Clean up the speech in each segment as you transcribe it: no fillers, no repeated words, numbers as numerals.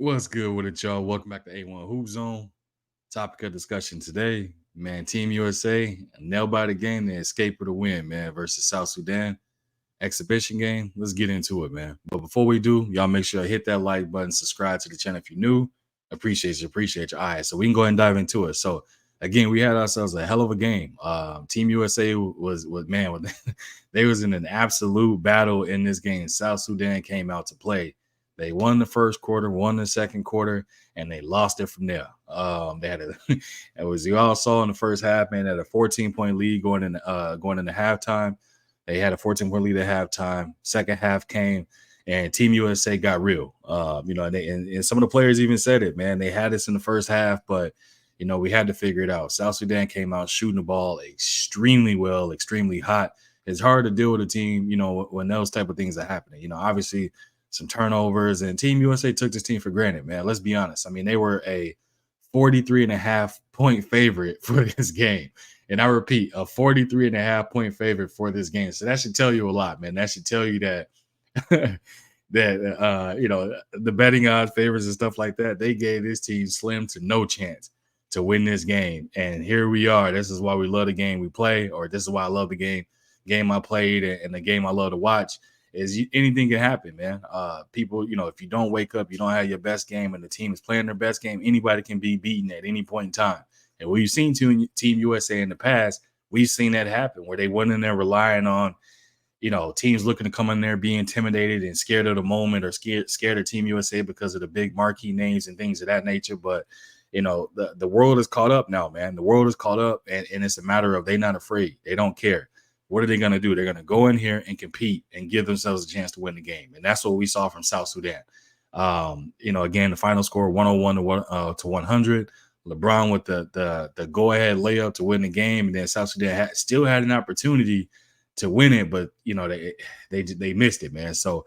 What's good with it, y'all? Welcome back to A1 Hoop Zone. Topic of discussion today, man. Team USA nailed by the game. They escaped with a win, man, versus South Sudan. Exhibition game. Let's get into it, man. But before we do, y'all make sure to hit that like button, subscribe to the channel if you're new. Appreciate you. All right, so we can go ahead and dive into it. So again, we had ourselves a hell of a game. Team USA was man, they was in an absolute battle in this game. South Sudan came out to play. They won the first quarter, won the second quarter, and they lost it from there. They had a, as you all saw in the first half, man, they had a 14-point lead going into halftime. They had a 14-point lead at halftime. Second half came, and Team USA got real. And some of the players even said it, man. They had us in the first half, but we had to figure it out. South Sudan came out shooting the ball extremely well, extremely hot. It's hard to deal with a team, when those type of things are happening. Obviously some turnovers, and Team USA took this team for granted, man. Let's be honest. I mean, they were a 43.5-point favorite for this game. And I repeat, a 43.5-point favorite for this game. So that should tell you a lot, man. That should tell you that the betting odds, favors, and stuff like that, they gave this team slim to no chance to win this game. And here we are. This is why we love the game we play, or this is why I love the game I played, and the game I love to watch. Anything can happen, man. People, if you don't wake up, you don't have your best game, and the team is playing their best game, anybody can be beaten at any point in time. And we've seen Team USA in the past, we've seen that happen where they went in there relying on, teams looking to come in there, be intimidated and scared of the moment, or scared of Team USA because of the big marquee names and things of that nature. But, the world is caught up now, man. The world is caught up, and it's a matter of they're not afraid. They don't care. What are they going to do? They're going to go in here and compete and give themselves a chance to win the game. And that's what we saw from South Sudan. Again, the final score 101 to 100. LeBron with the go-ahead layup to win the game. And then South Sudan still had an opportunity to win it, but, they missed it, man. So,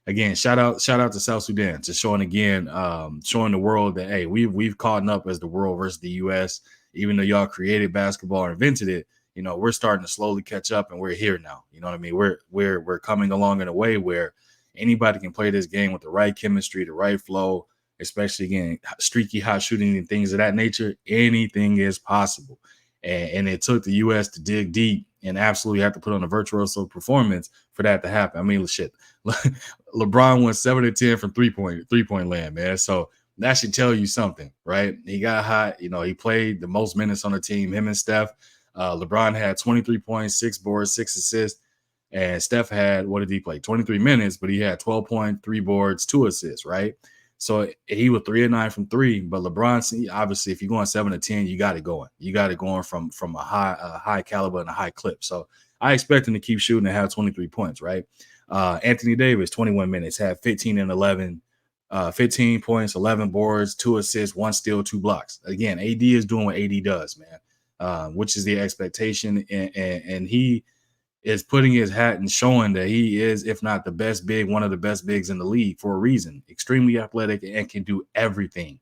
again, shout out to South Sudan to showing the world that, hey, we've caught up as the world versus the U.S. Even though y'all created basketball or invented it, we're starting to slowly catch up, and we're here now. You know what I mean? We're coming along in a way where anybody can play this game with the right chemistry, the right flow, especially, again, streaky hot shooting and things of that nature. Anything is possible. And it took the U.S. to dig deep and absolutely have to put on a virtuoso performance for that to happen. I mean, shit, LeBron went 7 of 10 from three-point land, man. So that should tell you something, right? He got hot. He played the most minutes on the team, him and Steph. LeBron had 23 points, 6 boards, 6 assists, and Steph had, what did he play? 23 minutes, but he had 12 points, 3 boards, 2 assists, right? So he was 3 of 9 from 3, but LeBron, obviously, if you're going 7 of 10, you got it going. You got it going from a high caliber and a high clip. So I expect him to keep shooting and have 23 points, right? Anthony Davis, 21 minutes, had 15 and 11, 15 points, 11 boards, 2 assists, 1 steal, 2 blocks. Again, AD is doing what AD does, man. Which is the expectation, and he is putting his hat and showing that he is, if not the best big, one of the best bigs in the league for a reason. Extremely athletic and can do everything.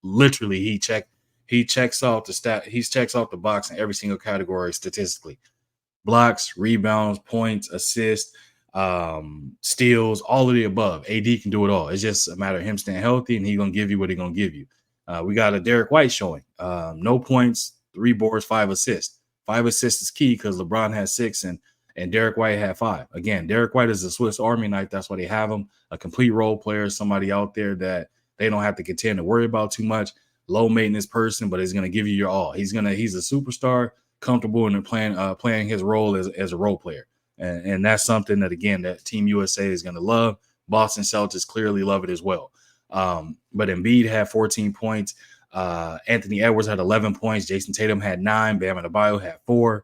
Literally, he checks off the stat. He checks off the box in every single category statistically: blocks, rebounds, points, assists, steals, all of the above. AD can do it all. It's just a matter of him staying healthy, and he's gonna give you what he's gonna give you. We got a Derek White showing. No points, 3 boards, 5 assists. 5 assists is key because LeBron has 6 and Derek White had 5. Again, Derek White is a Swiss Army knife. That's why they have him. A complete role player, somebody out there that they don't have to contend to worry about too much. Low maintenance person, but he's going to give you your all. He's a superstar, comfortable in playing his role as a role player. And that's something that, again, that Team USA is going to love. Boston Celtics clearly love it as well. But Embiid had 14 points. Anthony Edwards had 11 points. Jason Tatum had 9. Bam Adebayo had 4.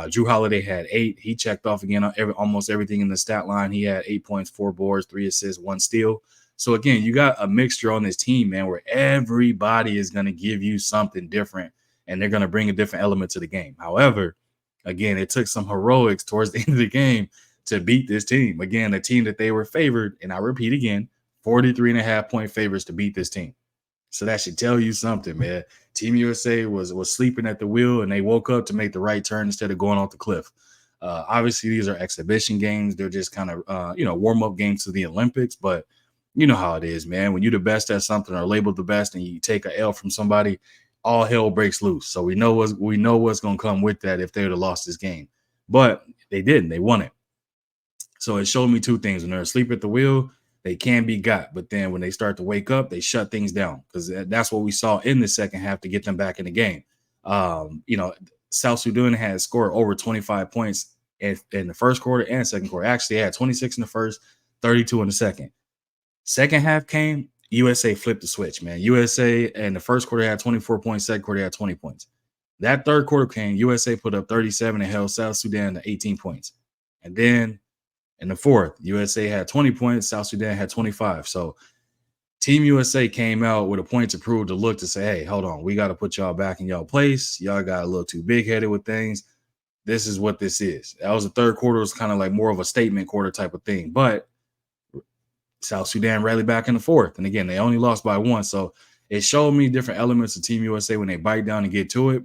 Drew Holiday had 8. He checked off again on almost everything in the stat line. He had 8 points, 4 boards, 3 assists, 1 steal. So, again, you got a mixture on this team, man, where everybody is going to give you something different, and they're going to bring a different element to the game. However, again, it took some heroics towards the end of the game to beat this team. Again, a team that they were favored, and I repeat again, 43.5-point favorites to beat this team. So that should tell you something, man. Team USA was sleeping at the wheel, and they woke up to make the right turn instead of going off the cliff. Obviously, these are exhibition games. They're just kind of, warm-up games to the Olympics. But you know how it is, man. When you're the best at something or labeled the best and you take a L from somebody, all hell breaks loose. So we know what's gonna come with that if they would have lost this game. But they didn't, they won it. So it showed me two things. When they're asleep at the wheel, they can be got. But then when they start to wake up, they shut things down because that's what we saw in the second half to get them back in the game. You know, South Sudan had scored over 25 points in the first quarter and second quarter. Actually, they had 26 in the first, 32 in the second. Second half came, USA flipped the switch, man. USA in the first quarter had 24 points, second quarter had 20 points. That third quarter came, USA put up 37 and held South Sudan to 18 points. And then in the fourth, USA had 20 points, South Sudan had 25. So Team USA came out with a point to prove to look to say, hey, hold on, we got to put y'all back in y'all place. Y'all got a little too big headed with things. This is what this is. That was the third quarter, was kind of like more of a statement quarter type of thing. But South Sudan rallied back in the fourth. And again, they only lost by one. So it showed me different elements of Team USA. When they bite down and get to it,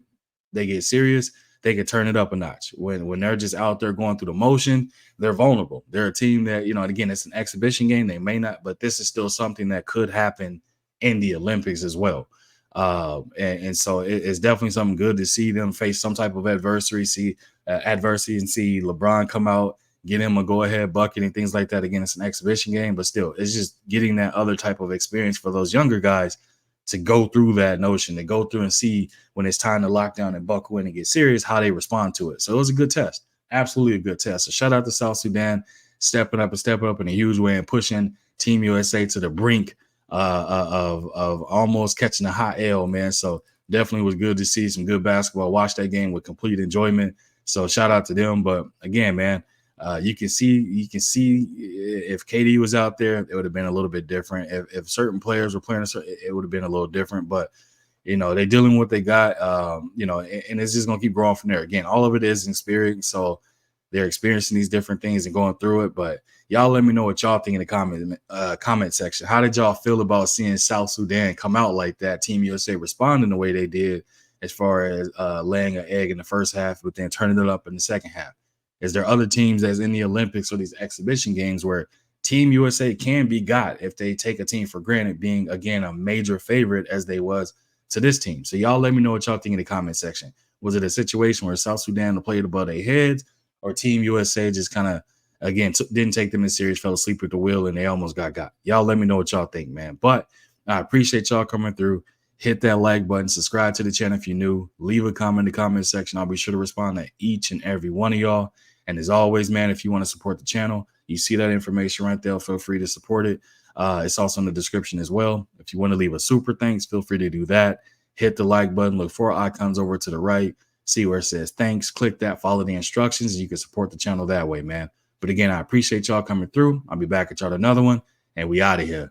they get serious, they can turn it up a notch. When they're just out there going through the motion, they're vulnerable. They're a team that, you know, and again, it's an exhibition game. They may not, but this is still something that could happen in the Olympics as well. And so it's definitely something good to see them face some type of adversity, and see LeBron come out, get him a go-ahead bucket and things like that. Again, it's an exhibition game, but still, it's just getting that other type of experience for those younger guys to go through that notion, to go through and see when it's time to lock down and buckle in and get serious, how they respond to it. So it was a good test, absolutely a good test. So shout out to South Sudan, stepping up in a huge way and pushing Team USA to the brink of almost catching a hot L, man. So definitely was good to see some good basketball. Watch that game with complete enjoyment. So shout out to them. But again, man, you can see if KD was out there, it would have been a little bit different. If certain players were playing, it would have been a little different. But you know, they're dealing with what they got. You know, and it's just gonna keep growing from there. Again, all of it is experience. So they're experiencing these different things and going through it. But y'all let me know what y'all think in the comment section. How did y'all feel about seeing South Sudan come out like that? Team USA responding the way they did, as far as laying an egg in the first half, but then turning it up in the second half. Is there other teams as in the Olympics or these exhibition games where Team USA can be got if they take a team for granted, being, again, a major favorite as they was to this team? So y'all let me know what y'all think in the comment section. Was it a situation where South Sudan played above their heads, or Team USA just kind of, again, didn't take them in serious, fell asleep at the wheel, and they almost got? Y'all let me know what y'all think, man. But I appreciate y'all coming through. Hit that like button, subscribe to the channel if you're new, leave a comment in the comment section. I'll be sure to respond to each and every one of y'all. And as always, man, if you want to support the channel, you see that information right there, feel free to support it. It's also in the description as well. If you want to leave a super thanks, feel free to do that. Hit the like button, look for icons over to the right, see where it says thanks, click that, follow the instructions, and you can support the channel that way, man. But again, I appreciate y'all coming through. I'll be back at y'all another one, and we out of here.